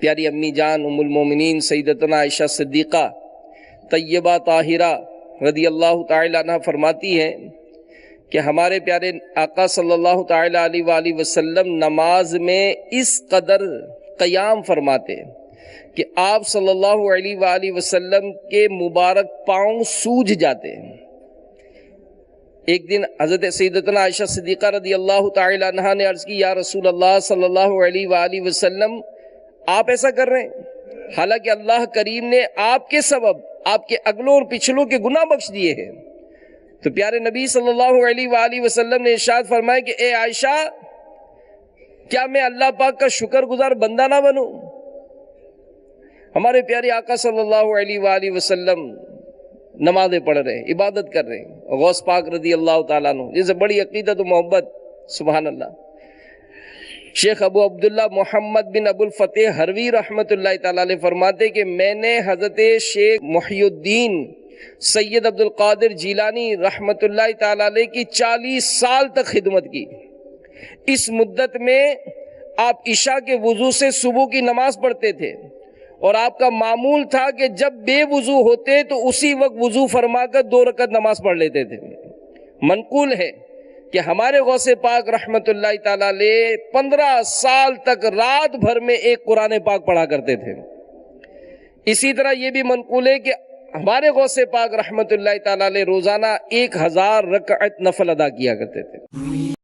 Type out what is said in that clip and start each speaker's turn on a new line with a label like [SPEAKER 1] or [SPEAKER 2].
[SPEAKER 1] پیاری امی جان ام المومنین سیدتنا عائشہ صدیقہ طیبہ طاہرہ رضی اللہ تعالی عنہ فرماتی ہیں کہ ہمارے پیارے آقا صلی اللہ تعالی علیہ وآلہ وسلم نماز میں اس قدر قیام فرماتے کہ آپ صلی اللہ علیہ وآلہ وسلم کے مبارک پاؤں سوج جاتے ہیں۔ ایک دن حضرت سیدتنا عائشہ صدیقہ رضی اللہ تعالی عنہ نے عرض کی، یا رسول اللہ صلی اللہ علیہ وآلہ وسلم آپ ایسا کر رہے ہیں حالانکہ اللہ کریم نے آپ کے سبب آپ کے اگلوں اور پچھلوں کے گناہ بخش دیے ہیں۔ تو پیارے نبی صلی اللہ علیہ وآلہ وسلم نے ارشاد فرمایا کہ اے عائشہ، کیا میں اللہ پاک کا شکر گزار بندہ نہ بنوں؟ ہمارے پیارے آقا صلی اللہ علیہ وآلہ وسلم نمازیں پڑھ رہے ہیں، عبادت کر رہے ہیں، غوث پاک رضی اللہ تعالیٰ عنہ جیسے بڑی عقیدت و محبت، سبحان اللہ، شیخ ابو عبداللہ محمد بن ابو الفتح ہروی رحمۃ اللہ تعالیٰ علیہ فرماتے کہ میں نے حضرت شیخ محی الدین سید عبد القادر جیلانی رحمۃ اللہ تعالیٰ علیہ کی 40 سال تک خدمت کی۔ اس مدت میں آپ عشاء کے وضو سے صبح کی نماز پڑھتے تھے، اور آپ کا معمول تھا کہ جب بے وضو ہوتے تو اسی وقت وضو فرما کر 2 رکعت نماز پڑھ لیتے تھے۔ منقول ہے کہ ہمارے غوث پاک رحمت اللہ تعالیٰ علیہ 15 سال تک رات بھر میں ایک قرآن پاک پڑھا کرتے تھے۔ اسی طرح یہ بھی منقول ہے کہ ہمارے غوث پاک رحمت اللہ تعالیٰ علیہ روزانہ 1000 رکعت نفل ادا کیا کرتے تھے۔